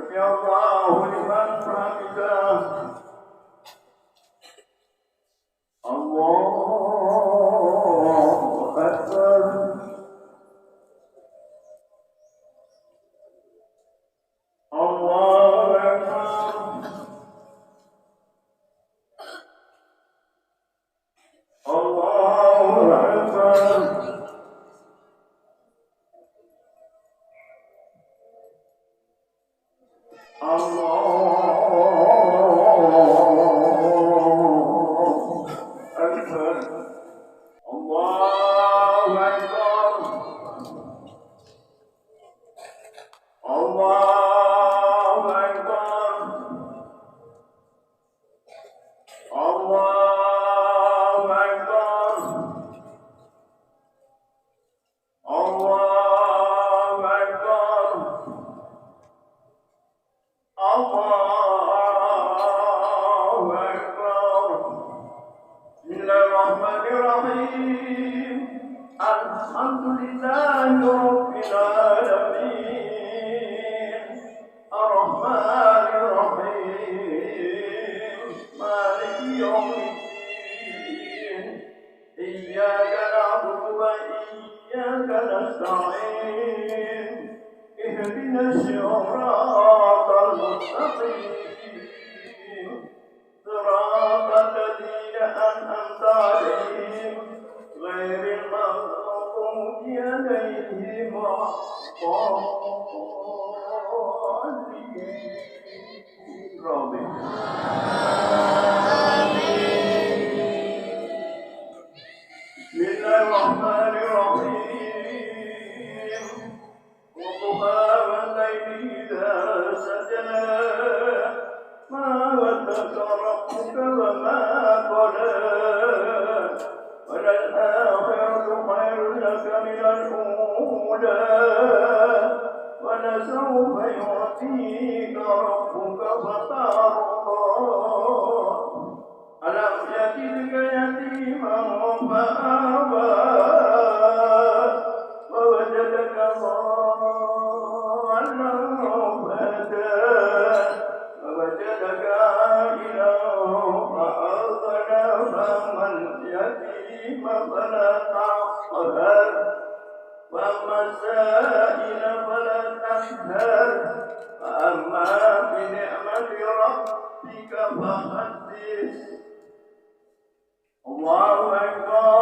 سمع الله لمن حمده الله أكبر الله أكبر الله أكبر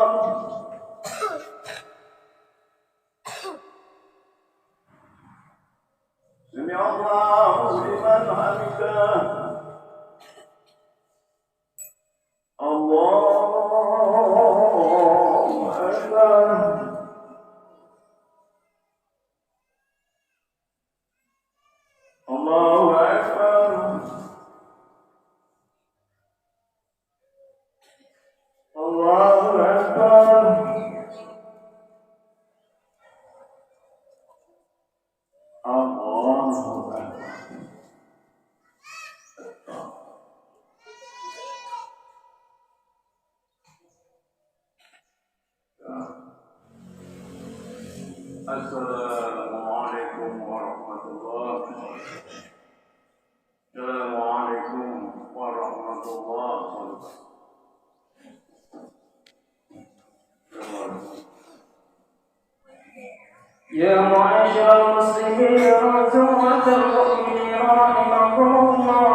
يا معاشر المسلمين وزمرة المؤمنين رحمكم الله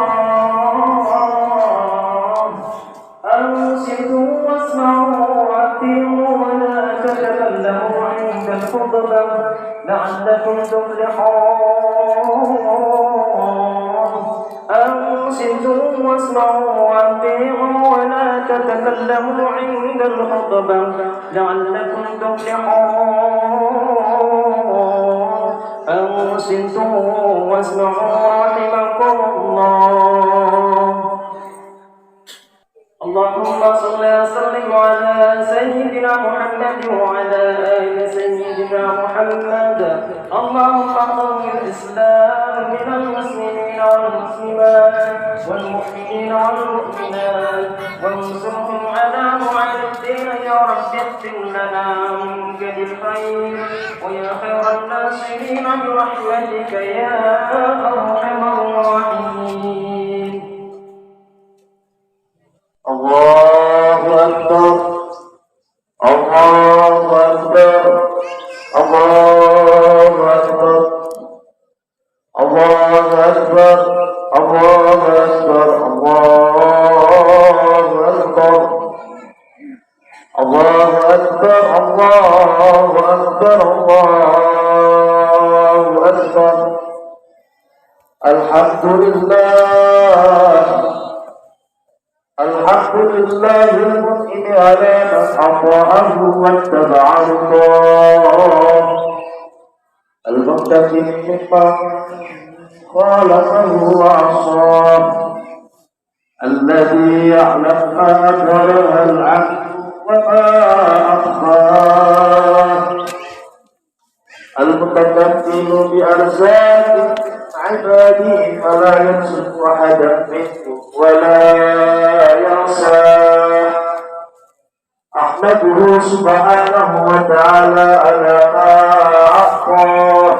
أنصتوا واسمعوا وأطيعوا ولا تتكلموا عند الخطبة لعلكم تفلحون أنصتوا واسمعوا وأطيعوا ولا تتكلموا عند الخطبة لعلكم تفلحون أنصتوا واسمعوا رحمكم الله اللهم صل وسلم على سيدنا محمد وعلى آل سيدنا محمد اللهم احفظ الإسلام من المسلمين والمسلمات والمؤمنين والمؤمنات وانصرهم على معاندين يا رب اختم لنا منك بالخير ويا خير الناصرين برحمتك يا أرحم الراحمين الله أكبر الله أكبر الله أكبر الله أكبر الله أكبر الله أكبر الله أكبر الحمد لله المنعم على من أطاعه واتبع الله المنتقم ممن خالفه وعصاه الذي يعلم ما أكره العبد وما أخفاه المتكفل بأرزاق عباده فلا يمسك أحدا منهم ولا ينساه أحمده سبحانه وتعالى على ما أعطاه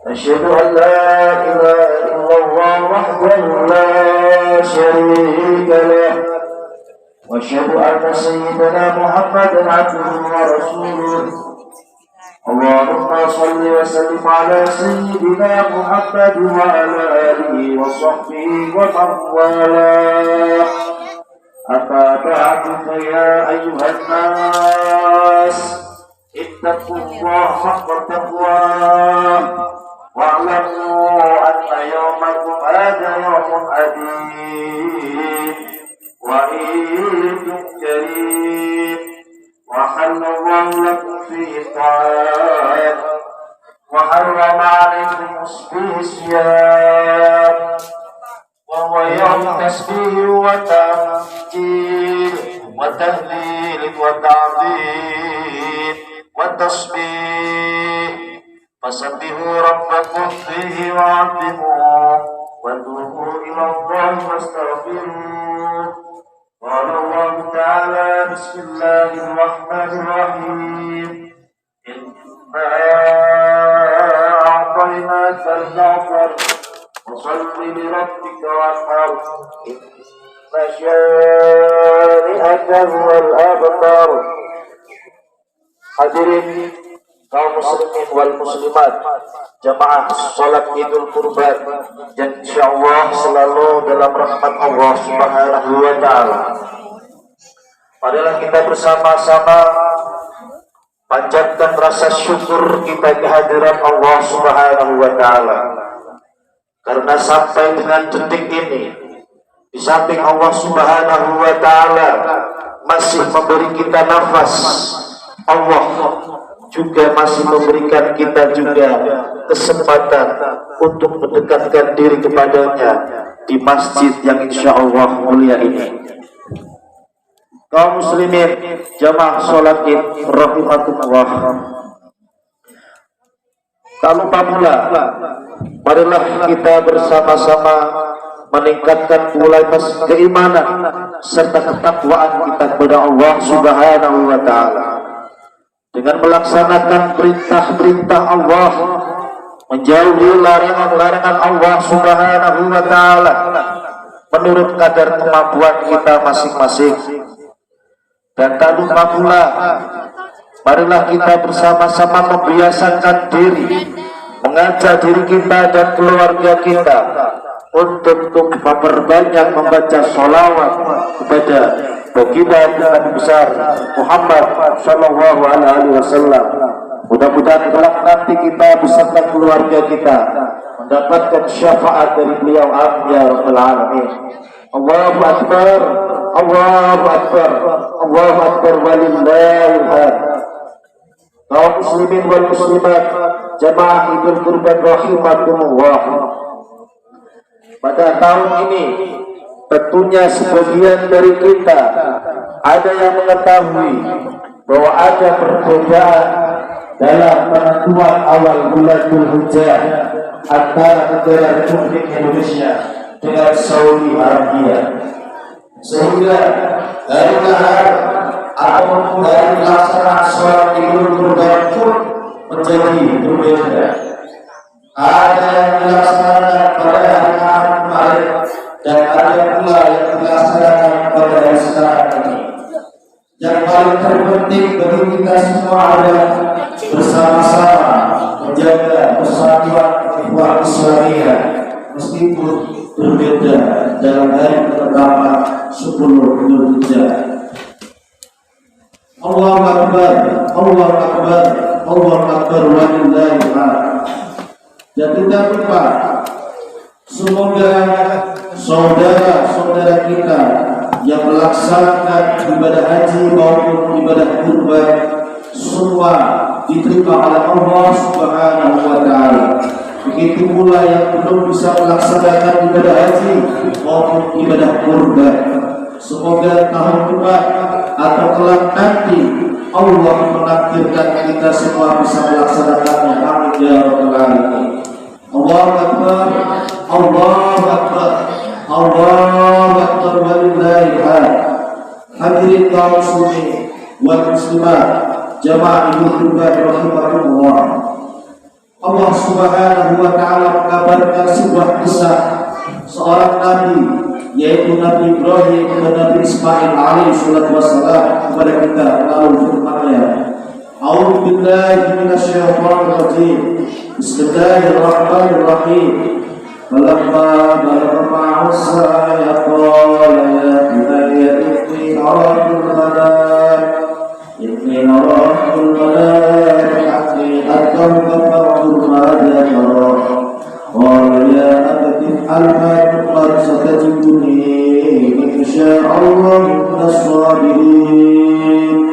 أشهد أن لا إله إلا الله وحده لا شريك له وأشهد أن سيدنا محمدا عبده ورسوله اللهم صل وسلم على سيدنا محمد وعلى آله وصحبه ومن والاه أما بعد فيا أيها الناس اتقوا الله حق تقواه واعلموا أن يومكم هذا يوم عظيم وعيد كريم وحل الله لكم فيه الطعام وحرم عليكم فيه الصيام وهو يوم تسبيح وتمجيد وتهليل وتعظيم وتصبيح فسبحوا ربكم فيه وعظموه وتوبوا إلى الله واستغفروه قال الله تعالى بسم الله الرحمن الرحيم إنا أعطيناك الكوثر وصل لربك وانحر إن شانئك هو الأبتر. Hadirin kaum muslimin wal muslimat, jamaah salat Idul Kurban yang insyaallah selalu dalam rahmat Allah Subhanahu wa taala. Marilah kita bersama-sama panjatkan rasa syukur kita kehadiran Allah Subhanahu wa taala. Karena sampai dengan detik ini, di samping Allah Subhanahu wa taala masih memberi kita nafas, Allah juga masih memberikan kita juga kesempatan untuk mendekatkan diri kepadanya di masjid yang insya Allah mulia ini. Kaum muslimin jamaah sholat id rahimakumullah, tak lupa pula marilah kita bersama-sama meningkatkan kualitas keimanan serta ketakwaan kita kepada Allah Subhanahu wa taala dengan melaksanakan perintah-perintah Allah, menjauhi larangan-larangan Allah Subhanahu wa taala menurut kadar kemampuan kita masing-masing. Dan tak lupa pula marilah kita bersama-sama membiasakan diri, mengajak diri kita dan keluarga kita untuk memperbanyak membaca sholawat kepada baginda Nabi besar Muhammad Sallallahu Alaihi Wasallam. Mudah-mudahan kelak nanti kita beserta keluarga kita mendapatkan syafaat dari beliau. Amin ya rabbal alamin. Allahu akbar, Allahu akbar, Allahu akbar walillahil hamd. Kaum muslimin wal muslimat, jamaah Idul Kurban rahimakumullah. Pada tahun ini tentunya sebagian dari kita ada yang mengetahui bahwa ada perbedaan dalam penentuan awal bulan Dzulhijjah antara negara Republik Indonesia dengan Saudi Arabia, sehingga dari nahar atau dari pelaksanaan sholat Idul Kurban pun menjadi berbeda. Ada yang dilaksanakan pada hari Ahad kemarin dan ada pula yang dilaksanakan pada hari sekarang ini. Yang paling terpenting bagi kita semua adalah bersama-sama menjaga persatuan umat Islamiyah meskipun berbeda dalam hari pertama 10 Dzulhijjah. Allahu Akbar, Allahu Akbar, Allahu Akbar walillahil hamd. Dan tidak lupa, semoga saudara-saudara kita yang melaksanakan ibadah haji maupun ibadah kurban semua diterima oleh Allah Subhanahu wa taala. Begitu pula yang belum bisa melaksanakan ibadah haji maupun ibadah kurban, semoga tahun depan atau kelak nanti Allah menakdirkan kita semua bisa melaksanakannya. Amin ya rabbal alamin. Allahu Akbar, Allahu Akbar, Allahu Akbar walillahil hamd. Hadirin kaum muslimin wal muslimat, jamaah Idul Kurban rahimakumullah. Allah Subhanahu wa taala mengabarkan sebuah kisah seorang nabi, yaitu Nabi Ibrahim dan Nabi Ismail alaihi salatu wassalam kepada kita melalui firman-Nya. A'udzu billahi minasyaitonir rajim. Bismillahirrahmanirrahim. Falamma balagha ma'ahu as-sa'ya qala ya bunayya inni arakul manam anni adamtu fa'tur madha tara. Qala ya abati if'al ma tu'mar satajiduni insya'Allah minas sabirin.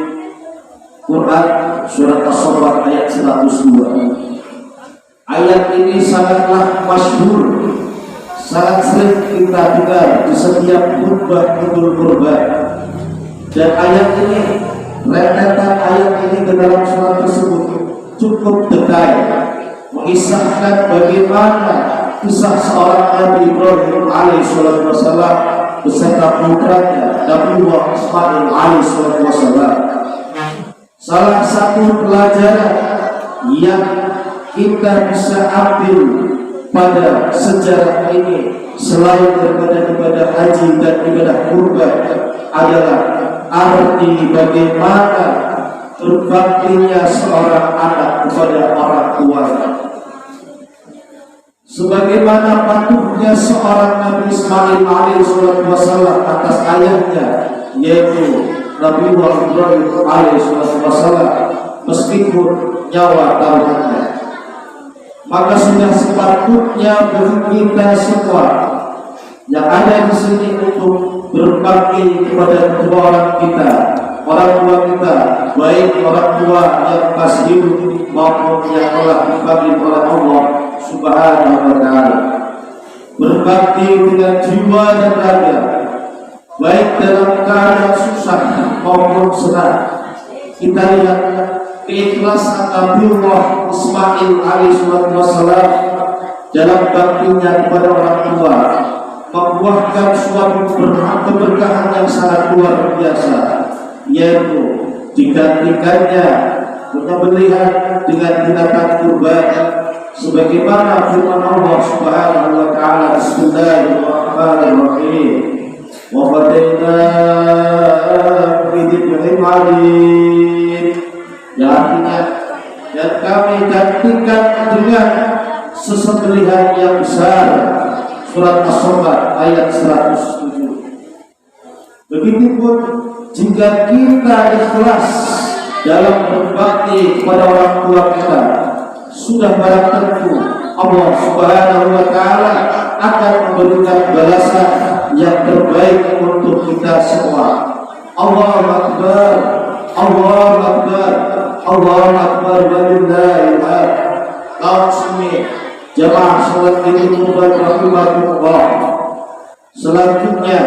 Quran surat As-Saffat ayat 102. Ayat ini sangatlah masyhur, sangat sering kita dengar di setiap khutbah Idul Kurban. Dan ayat ini, rentetan ayat ini ke dalam surat tersebut cukup detail, mengisahkan bagaimana kisah seorang Nabi Ibrahim alaihissalam beserta putranya Nabi Ismail alaihissalam. Salah satu pelajaran yang kita bisa ambil pada sejarah ini selain daripada ibadah haji dan ibadah kurban adalah arti bagaimana berbaktinya seorang anak kepada orang tuanya, sebagaimana patuhnya seorang Nabi Ismail alaihissalam atas ayahnya, yaitu Nabi Ibrahim alaihissalam, meskipun nyawa taruhannya. Maka sudah sepatutnya bagi kita semua yang ada di sini untuk berbakti kepada kedua orang kita, orang tua kita, baik orang tua yang masih hidup maupun yang telah dipanggil oleh Allah Subhanahu wa taala. Berbakti dengan jiwa dan raga, baik dalam keadaan susah maupun senang. Kita lihat keikhlasan Nabi Ismail alaihissalam dalam baktinya kepada orang tua membuahkan suatu keberkahan yang sangat luar biasa, yaitu digantikannya penyembelihan dengan binatang kurban sebagaimana firman Allah Subhanahu wa taala. Bismillahirrahmanirrahim. Wa fadainahu bidzikrin adzim. Yang artinya, dan kami gantikan dengan sesembelihan yang besar. Surat As-Saffat ayat 107. Begitupun jika kita ikhlas dalam berbakti kepada orang tua kita, sudah barang tentu Allah Subhanahu wa taala akan memberikan balasan yang terbaik untuk kita semua. Allahu Akbar, Allahu Akbar, Allahu Akbar walillahil hamd. Kaum muslimin, jamaah salat Idul Kurban rahimakumullah. Selanjutnya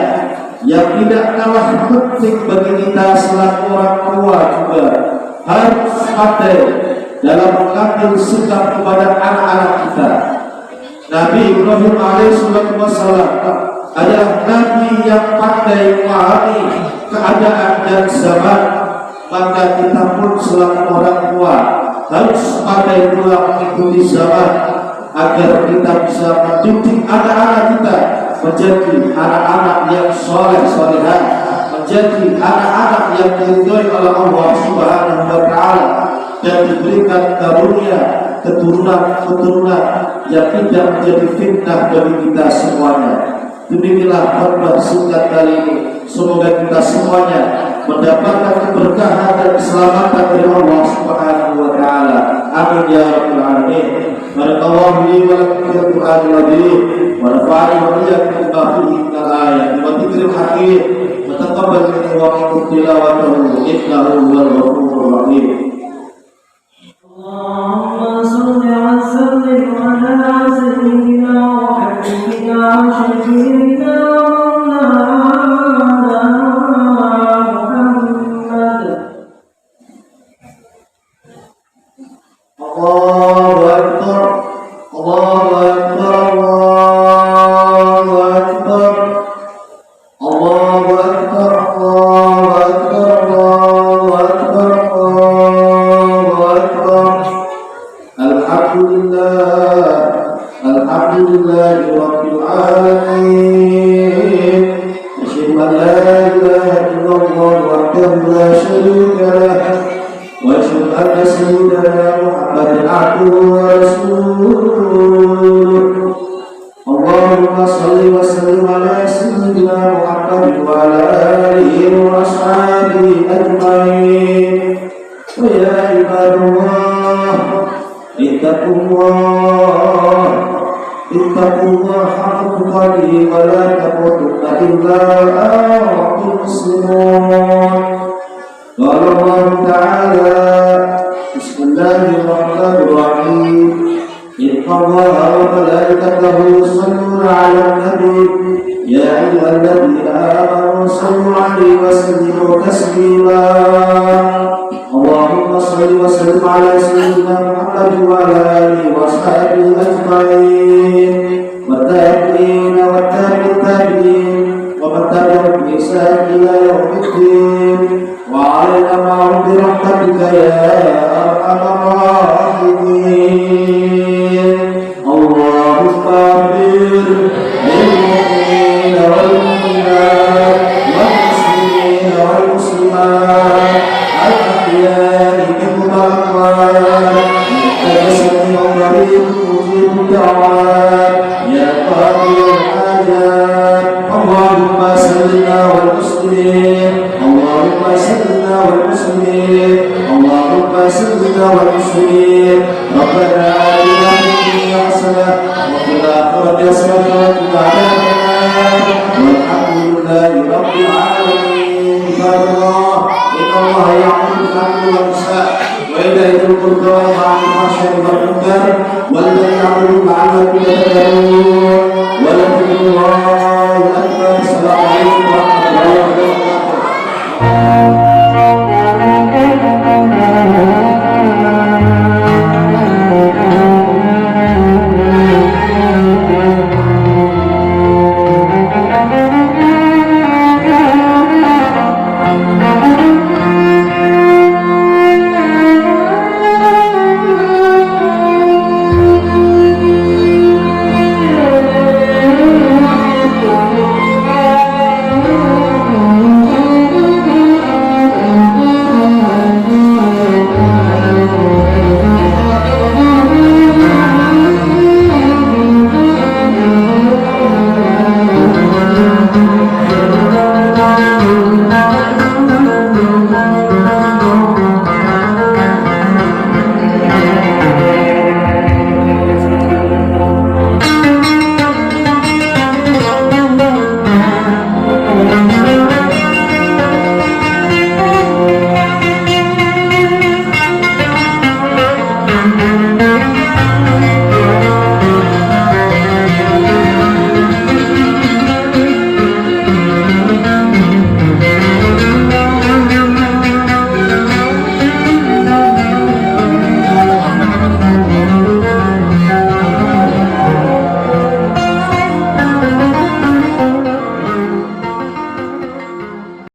yang tidak kalah penting bagi kita selaku orang tua juga harus pandai dalam mengambil sikap kepada anak-anak kita. Nabi Ibrahim alaihissalam adalah nabi yang pandai memahami keadaan dan zaman. Maka kita pun selaku orang tua harus pandai pula mengikuti zaman agar kita bisa mendidik anak-anak kita menjadi anak-anak yang soleh-solehah, menjadi anak-anak yang diridhoi oleh Allah Subhanahu wa taala dan diberikan karunia keturunan yang tidak menjadi fitnah bagi kita semuanya. Demikianlah khutbah singkat kali ini. Semoga kita semuanya mendapatkan keberkahan dan keselamatan dari Allah Subhanahu wa taala. Amin ya rabbal alamin. Barakallahu li wa lakum fil Qur'anil azim wa nafa'ani wa iyyakum bima fihi minal ayati wa dzikril hakim. Wa taqabbal minni wa minkum tilawatahu innahu huwal ghafurur rahim. اللهم صل وسلم على سيدنا وحبيبنا وشفيعنا محمد. الله أكبر الله أكبر الله أكبر الله أكبر الله أكبر الله أكبر الله أكبر. الحمد لله رب العالمين. أشهد أن لا إله إلا الله وحده لا شريك له وأشهد أن سيدنا محمدا عبده ورسوله. اللهم صل وسلم على سيدنا محمد وعلى آله وأصحابه أجمعين. ويا عباد الله اتقوا الله حق تقاته ولا تموتن إلا وأنتم مسلمون. قال الله تعالى بسم الله الرحمن الرحيم إن الله وملائكته يصلون على النبي يا أيها الذين آمنوا صلوا عليه وسلموا تسليما. اللهم صل وسلم على سيدنا محمد وعلى آله وصحبه أجمعين والتابعين والتابعين ومن تبعهم بإحسان إلى يوم الدين وعلينا معهم برحمتك يا أرحم الراحمين. اللهم اغفر للمؤمنين والمؤمنات والمسلمين والمسلمات الأحياء منهم والأموات إنك سميع قريب مجيب الدعوات يا قاضي الحاجات. اللهم سلمنا والمسلمين اللهم سلمنا والمسلمين اللهم سلمنا والمسلمين. ربنا آتنا في الدنيا حسنة وفي الآخرة حسنة وقنا عذاب النار والحمد لله رب العالمين. عباد الله إن الله يأمر بالعدل والإحسان وإيتاء ذي القربى وينهى عن الفحشاء والمنكر والبغي يعظكم لعلكم